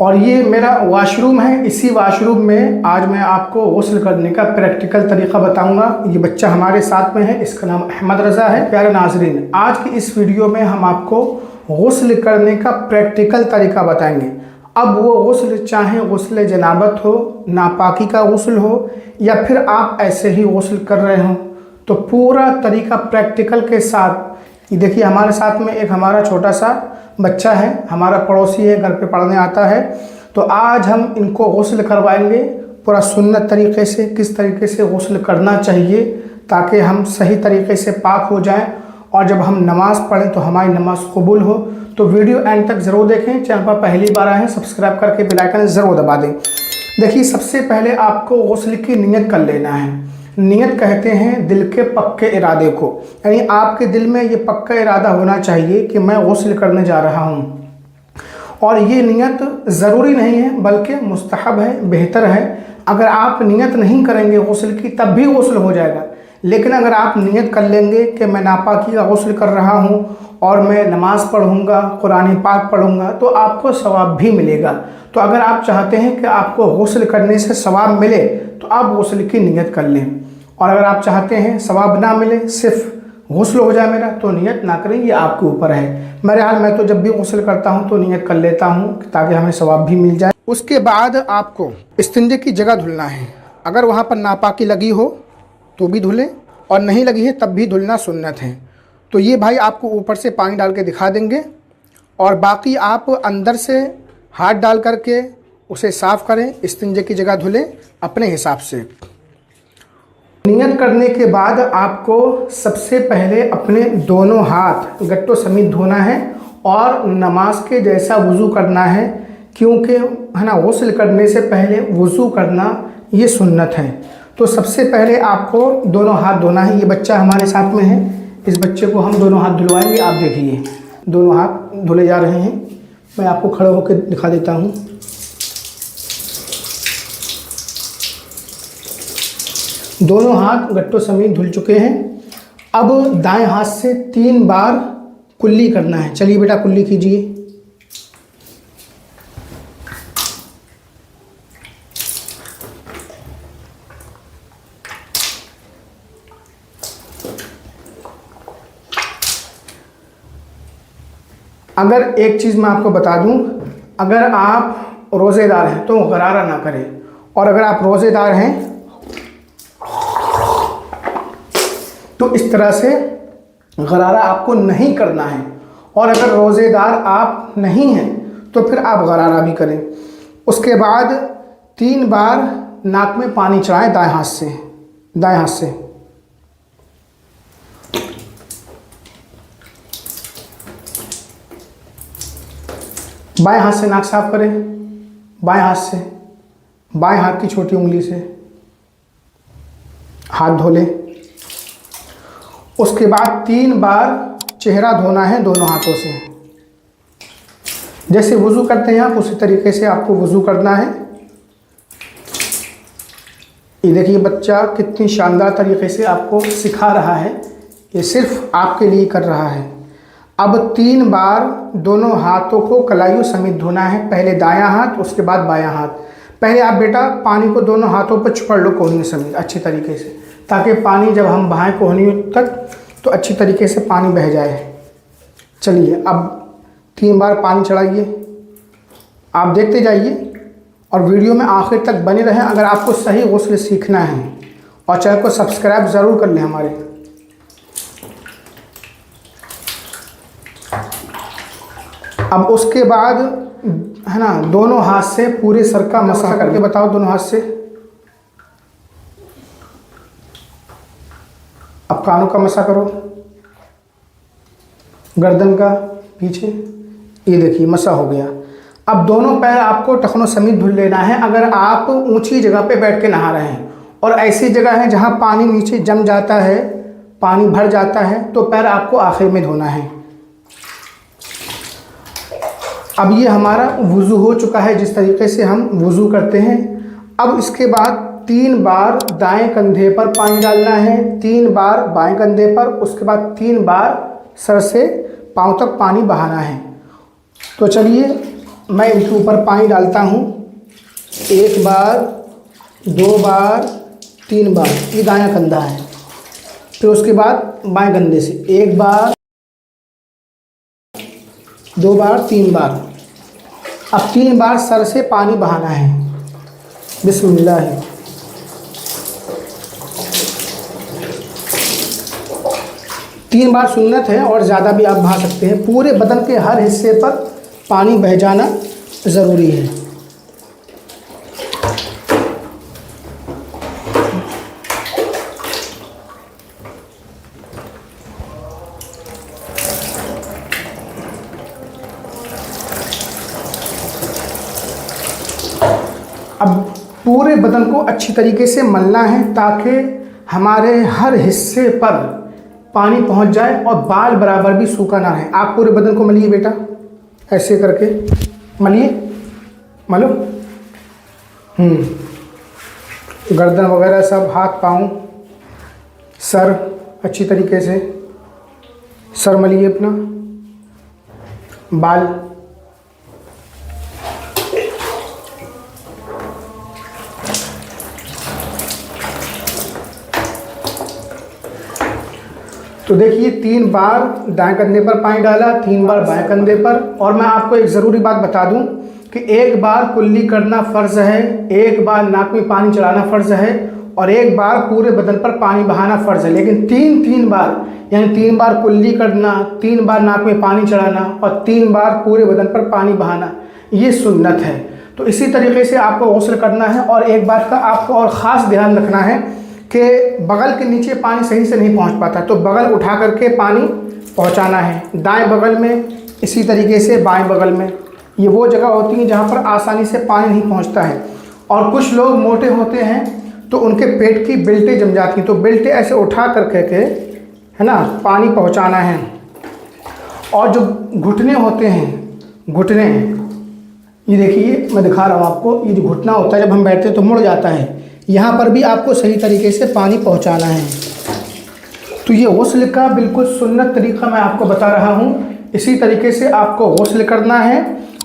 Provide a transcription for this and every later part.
और ये मेरा वॉशरूम है। इसी वॉशरूम में आज मैं आपको गुस्ल करने का प्रैक्टिकल तरीका बताऊंगा। ये बच्चा हमारे साथ में है, इसका नाम अहमद रज़ा है। प्यारे नाज़रीन, आज की इस वीडियो में हम आपको गुस्ल करने का प्रैक्टिकल तरीका बताएंगे। अब वो गुस्ल चाहे गुस्ल जनाबत हो, नापाकी का गुस्ल हो, या फिर आप ऐसे ही गुस्ल कर रहे हो, तो पूरा तरीका प्रैक्टिकल के साथ। ये देखिए, हमारे साथ में एक हमारा छोटा सा बच्चा है, हमारा पड़ोसी है, घर पे पढ़ने आता है। तो आज हम इनको गुस्ल करवाएंगे पूरा सुन्नत तरीके से, किस तरीके से गुस्ल करना चाहिए ताकि हम सही तरीके से पाक हो जाएं और जब हम नमाज़ पढ़ें तो हमारी नमाज कबूल हो। तो वीडियो एंड तक ज़रूर देखें। चैनल पर पहली बार आए हैं, सब्सक्राइब करके बेल आइकन ज़रूर दबा दें। देखिए, सबसे पहले आपको गुस्ल की नियत कर लेना है। नियत कहते हैं दिल के पक्के इरादे को, यानी आपके दिल में ये पक्का इरादा होना चाहिए कि मैं गुस्ल करने जा रहा हूँ। और ये नियत ज़रूरी नहीं है बल्कि मुस्तहब है, बेहतर है। अगर आप नियत नहीं करेंगे गुस्ल की तब भी गुस्ल हो जाएगा, लेकिन अगर आप नियत कर लेंगे कि मैं नापाकी का गुस्ल कर रहा हूँ और मैं नमाज़ पढ़ूँगा, कुरान पाक पढ़ूँगा, तो आपको सवाब भी मिलेगा। तो अगर आप चाहते हैं कि आपको गुस्ल करने से सवाब मिले तो आप गुस्ल की नियत कर लें, और अगर आप चाहते हैं सवाब ना मिले, सिर्फ गुस्ल हो जाए मेरा, तो नियत ना करें, ये आपके ऊपर है। मेरे हाल मैं तो जब भी गुस्ल करता हूँ तो नियत कर लेता हूँ ताकि हमें सवाब भी मिल जाए। उसके बाद आपको इस्तिंजे की जगह धुलना है। अगर वहाँ पर नापाकी लगी हो तो भी धुलें, और नहीं लगी है तब भी धुलना सुन्नत है। तो ये भाई आपको ऊपर से पानी डाल के दिखा देंगे, और बाकी आप अंदर से हाथ डाल करके उसे साफ़ करें, इस्तिंजे की जगह धुलें अपने हिसाब से। नियत करने के बाद आपको सबसे पहले अपने दोनों हाथ गट्टों समेत धोना है और नमाज के जैसा वज़ू करना है, क्योंकि है ना, गुस्ल करने से पहले वज़ू करना ये सुन्नत है। तो सबसे पहले आपको दोनों हाथ धोना है। ये बच्चा हमारे साथ में है, इस बच्चे को हम दोनों हाथ धुलवाएंगे। आप देखिए, दोनों हाथ धुले जा रहे हैं। मैं आपको खड़े होकर दिखा देता हूँ। दोनों हाथ गट्टों समेत धुल चुके हैं। अब दाएं हाथ से 3 बार कुल्ली करना है। चलिए बेटा, कुल्ली कीजिए। अगर एक चीज़ मैं आपको बता दूं, अगर आप रोज़ेदार हैं तो गरारा ना करें, और अगर आप रोज़ेदार हैं तो इस तरह से गरारा आपको नहीं करना है। और अगर रोज़ेदार आप नहीं हैं तो फिर आप गरारा भी करें। उसके बाद 3 बार नाक में पानी चढ़ाएं दाएं हाथ से। दाएं हाथ से बाएं हाथ से नाक साफ करें, बाएं हाथ से, बाएं हाथ की छोटी उंगली से हाथ धो लें। उसके बाद 3 बार चेहरा धोना है दोनों हाथों से। जैसे वज़ू करते हैं आप, उसी तरीके से आपको वज़ू करना है। ये देखिए, बच्चा कितनी शानदार तरीके से आपको सिखा रहा है, ये सिर्फ आपके लिए कर रहा है। अब 3 बार दोनों हाथों को कलाइयों समेत धोना है। पहले दायां हाथ, उसके बाद बायां हाथ। पहले आप बेटा पानी को दोनों हाथों पर छुपड़ लो कोहनी समेत अच्छे तरीके से, ताकि पानी जब हम बहाएं कोहनी तक तो अच्छी तरीके से पानी बह जाए। चलिए, अब 3 बार पानी चढ़ाइए। आप देखते जाइए और वीडियो में आखिर तक बने रहें अगर आपको सही गुस्ल सीखना है, और चैनल को सब्सक्राइब ज़रूर कर लें हमारे। अब उसके बाद है ना, दोनों हाथ से पूरे सर का मसा करके बताओ, दोनों हाथ से। अब कानों का मसा करो, गर्दन का पीछे। ये देखिए, मसा हो गया। अब दोनों पैर आपको टखनों समेत धुल लेना है। अगर आप ऊंची जगह पे बैठ के नहा रहे हैं और ऐसी जगह है जहां पानी नीचे जम जाता है, पानी भर जाता है, तो पैर आपको आखिर में धोना है। अब ये हमारा वज़ू हो चुका है जिस तरीके से हम वज़ू करते हैं। अब इसके बाद 3 बार दाएं कंधे पर पानी डालना है, 3 बार बाएं कंधे पर, उसके बाद 3 बार सर से पाँव तक पानी बहाना है। तो चलिए मैं इनके ऊपर पानी डालता हूँ। 1 बार, 2 बार, 3 बार, ये दायां कंधा है। फिर उसके बाद बाएं कंधे से 1 बार, 2 बार, 3 बार। अब 3 बार सर से पानी बहाना है। बिस्मिल्लाह। 3 बार सुन्नत है और ज़्यादा भी आप बहा सकते हैं। पूरे बदन के हर हिस्से पर पानी बह जाना ज़रूरी है। अब पूरे बदन को अच्छी तरीके से मलना है ताकि हमारे हर हिस्से पर पानी पहुंच जाए और बाल बराबर भी सूखा ना रहे। आप पूरे बदन को मलिए बेटा, ऐसे करके मलिए, मलो। गर्दन वगैरह सब, हाथ पाँव, सर अच्छी तरीके से सर मलिए अपना, बाल। तो देखिए 3 बार दाएं कंधे पर पानी डाला, 3 बार बाएं कंधे पर। और मैं आपको एक ज़रूरी बात बता दूं कि 1 बार कुल्ली करना फ़र्ज़ है, 1 बार नाक में पानी चढ़ाना फ़र्ज़ है और 1 बार पूरे बदन पर पानी बहाना फ़र्ज़ है। लेकिन 3 बार, यानी 3 बार कुल्ली करना, 3 बार नाक में पानी चढ़ाना और 3 बार पूरे बदन पर पानी बहाना, ये सुन्नत है। तो इसी तरीके से आपको गुस्ल करना है। और एक बात का आपको और ख़ास ध्यान रखना है कि बगल के नीचे पानी सही से नहीं पहुंच पाता, तो बगल उठा करके पानी पहुंचाना है। दाएं बगल में, इसी तरीके से बाएं बगल में, ये वो जगह होती है जहां पर आसानी से पानी नहीं पहुंचता है। और कुछ लोग मोटे होते हैं तो उनके पेट की बेल्टें जम जाती हैं, तो बेल्टें ऐसे उठा करके के, है ना, पानी पहुँचाना है। और जो घुटने होते हैं, घुटने, ये देखिए मैं दिखा रहा हूँ आपको, ये जो घुटना होता है जब हम बैठते हैं तो मुड़ जाता है, यहाँ पर भी आपको सही तरीके से पानी पहुँचाना है। तो ये गुस्ल का बिल्कुल सुन्नत तरीक़ा मैं आपको बता रहा हूँ। इसी तरीके से आपको गुस्ल करना है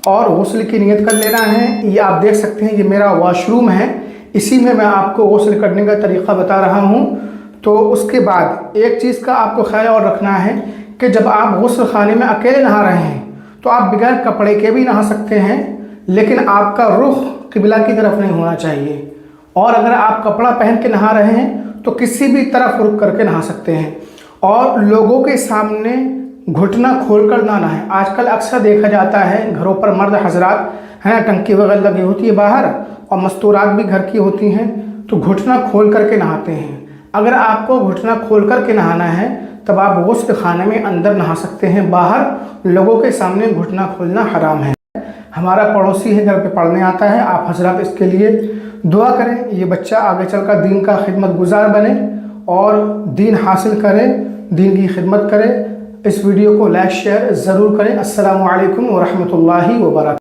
और गुस्ल की नियत कर लेना है। ये आप देख सकते हैं, ये मेरा वॉशरूम है, इसी में मैं आपको गुस्ल करने का तरीक़ा बता रहा हूँ। तो उसके बाद एक चीज़ का आपको ख्याल और रखना है कि जब आप गुस्ल खाने में अकेले नहा रहे हैं तो आप बगैर कपड़े के भी नहा सकते हैं, लेकिन आपका रुख किबला की तरफ नहीं होना चाहिए। और अगर आप कपड़ा पहन के नहा रहे हैं तो किसी भी तरफ रुक करके नहा सकते हैं। और लोगों के सामने घुटना खोलकर ना नहाएं। आजकल अक्सर देखा जाता है घरों पर मर्द हजरात हैं, टंकी वगैरह लगी होती है बाहर और मस्तूरात भी घर की होती हैं, तो घुटना खोल करके नहाते हैं। अगर आपको घुटना खोल करके नहाना है तब आप गुस्ल खाने में अंदर नहा सकते हैं, बाहर लोगों के सामने घुटना खोलना हराम है। हमारा पड़ोसी है, घर पे पढ़ने आता है, आप हजरात इसके लिए दुआ करें। ये बच्चा आगे चलकर दीन का खिदमत गुजार बने और दीन हासिल करे, दीन की खिदमत करे। इस वीडियो को लाइक शेयर ज़रूर करें। अस्सलामु अलैकुम व रहमतुल्लाहि व बरकातहू।